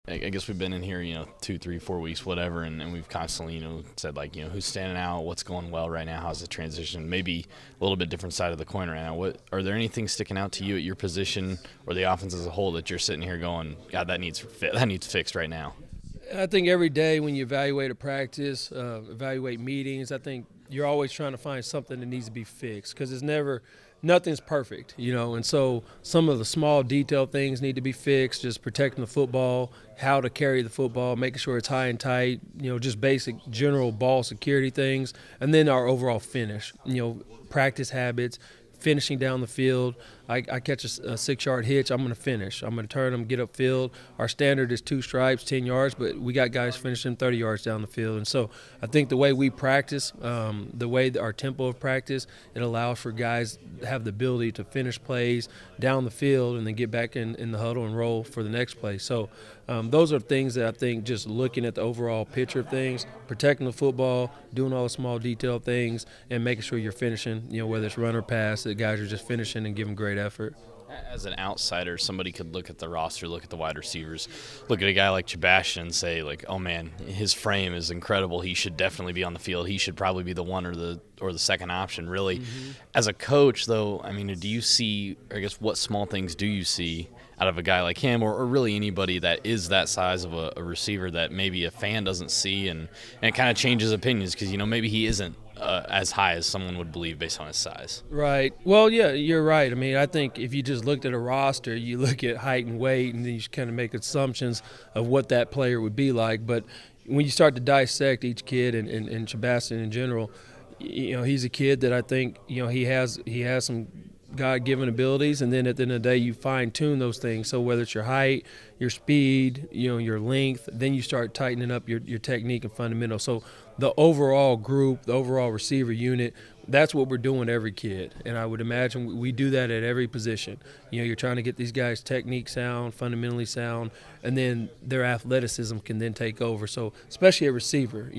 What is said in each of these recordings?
I guess we've been in here, 2, 3, 4 weeks, whatever, and we've constantly, said like, who's standing out, what's going well right now, how's the transition, maybe a little bit different side of the coin right now. What are there anything sticking out to you at your position or the offense as a whole that you're sitting here going, God, that needs fixed right now? I think every day when you evaluate a practice, evaluate meetings, I think you're always trying to find something that needs to be fixed because nothing's perfect, and so some of the small detail things need to be fixed, just protecting the football, how to carry the football, making sure it's high and tight, just basic general ball security things, and then our overall finish, practice habits, finishing down the field. I catch a 6-yard hitch, I'm going to finish. I'm going to turn them, get upfield. Our standard is 2 stripes, 10 yards, but we got guys finishing 30 yards down the field. And so I think the way we practice, the way our tempo of practice, it allows for guys to have the ability to finish plays down the field and then get back in the huddle and roll for the next play. So those are things that I think just looking at the overall picture of things, protecting the football, doing all the small detail things, and making sure you're finishing, whether it's run or pass, that guys are just finishing and giving great effort. As an outsider, somebody could look at the roster, look at the wide receivers, look at a guy like Sebastian and say, like, oh man, his frame is incredible. He should definitely be on the field. He should probably be the one or the second option, really. Mm-hmm. As a coach, though, I mean, do you see, or I guess what small things do you see out of a guy like him or really anybody that is that size of a receiver that maybe a fan doesn't see and it kind of changes opinions because, maybe he isn't as high as someone would believe based on his size. Right. Well, yeah, you're right. I mean, I think if you just looked at a roster, you look at height and weight, and then you kind of make assumptions of what that player would be like. But when you start to dissect each kid and Sebastian in general, he's a kid that I think, he has some God-given abilities, and then at the end of the day, you fine-tune those things. So whether it's your height, your speed, your length, then you start tightening up your technique and fundamentals. So the overall group, the overall receiver unit, that's what we're doing every kid. And I would imagine we do that at every position. You're trying to get these guys technique sound, fundamentally sound, and then their athleticism can then take over. So especially at receiver,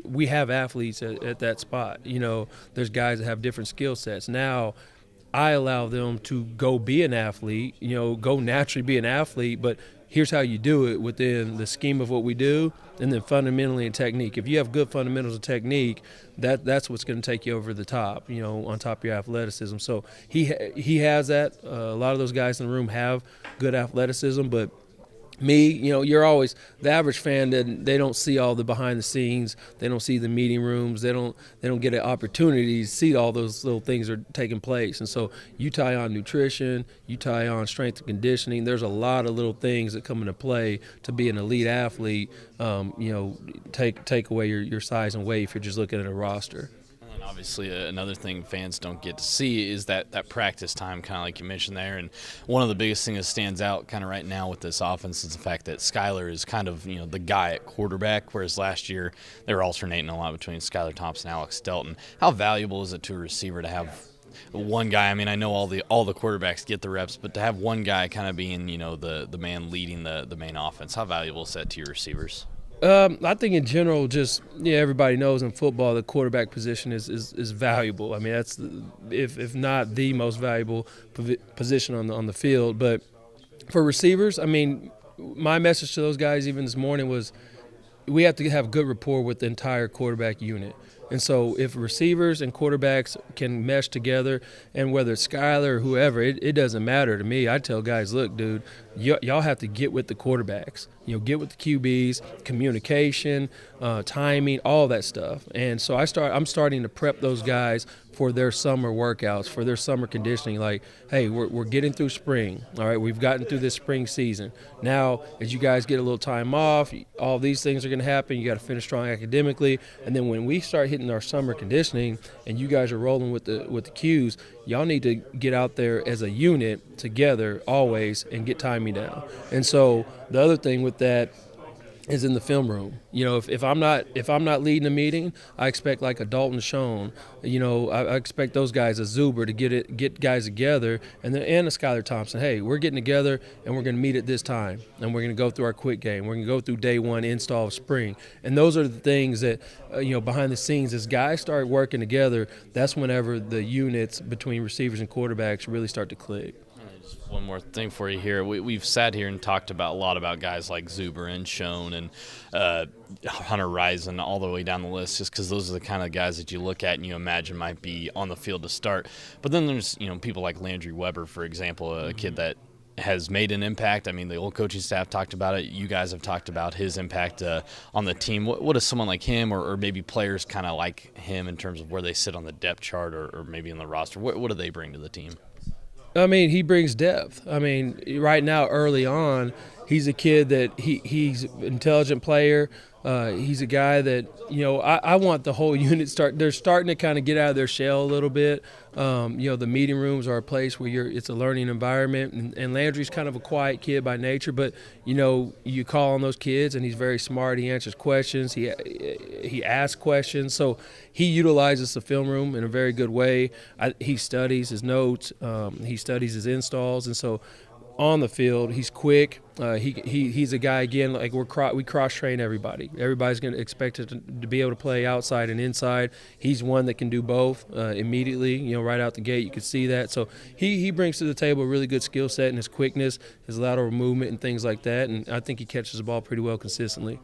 we have athletes at that spot. There's guys that have different skill sets. Now I allow them to go be an athlete, go naturally be an athlete, but here's how you do it within the scheme of what we do, and then fundamentally and technique. If you have good fundamentals and technique, that's what's going to take you over the top, on top of your athleticism. So he has that. A lot of those guys in the room have good athleticism, but me, you're always the average fan. They don't see all the behind the scenes. They don't see the meeting rooms. They don't get an opportunity to see all those little things are taking place. And so you tie on nutrition, you tie on strength and conditioning. There's a lot of little things that come into play to be an elite athlete. Take away your size and weight if you're just looking at a roster. And obviously, another thing fans don't get to see is that practice time, kind of like you mentioned there. And one of the biggest things that stands out kind of right now with this offense is the fact that Skylar is kind of, the guy at quarterback, whereas last year they were alternating a lot between Skylar Thompson and Alex Delton. How valuable is it to a receiver to have one guy? I mean, I know all the quarterbacks get the reps, but to have one guy kind of being, the man leading the main offense, how valuable is that to your receivers? I think in general, just everybody knows in football the quarterback position is valuable. I mean, that's if not the most valuable position on the field. But for receivers, I mean, my message to those guys even this morning was we have to have good rapport with the entire quarterback unit. And so if receivers and quarterbacks can mesh together, and whether it's Skyler or whoever, it doesn't matter to me. I tell guys, look, dude, y'all have to get with the quarterbacks. Get with the QBs, communication, timing, all that stuff. And so I'm starting to prep those guys for their summer workouts, for their summer conditioning. Like, hey, we're getting through spring. All right, we've gotten through this spring season. Now, as you guys get a little time off, all these things are going to happen. You got to finish strong academically, and then when we start hitting our summer conditioning, and you guys are rolling with the Qs, y'all need to get out there as a unit together always and get timing down. And so the other thing with that is in the film room. If I'm not leading a meeting, I expect like a Dalton Schoen. I expect those guys, a Zuber, to get guys together, and a Skylar Thompson. Hey, we're getting together and we're going to meet at this time, and we're going to go through our quick game. We're going to go through day one install of spring, and those are the things that behind the scenes as guys start working together. That's whenever the units between receivers and quarterbacks really start to click. One more thing for you here. We've sat here and talked about a lot about guys like Zuber and Schoen and Hunter Rison all the way down the list, just because those are the kind of guys that you look at and you imagine might be on the field to start. But then there's people like Landry Weber, for example, a kid that has made an impact. I mean, the old coaching staff talked about it. You guys have talked about his impact on the team. What does someone like him or maybe players kind of like him in terms of where they sit on the depth chart or maybe in the roster? What do they bring to the team? I mean, he brings depth. I mean, right now, early on, he's a kid that he's an intelligent player. He's a guy that, I want the whole unit they're starting to kind of get out of their shell a little bit. The meeting rooms are a place where it's a learning environment. And Landry's kind of a quiet kid by nature, but, you call on those kids and he's very smart. He answers questions. He asks questions. So he utilizes the film room in a very good way. He studies his notes. He studies his installs. And so on the field, he's quick. He's a guy, again, like we cross-train everybody. Everybody's going to expect to be able to play outside and inside. He's one that can do both immediately, right out the gate. You can see that. So he brings to the table a really good skill set and his quickness, his lateral movement and things like that, and I think he catches the ball pretty well consistently.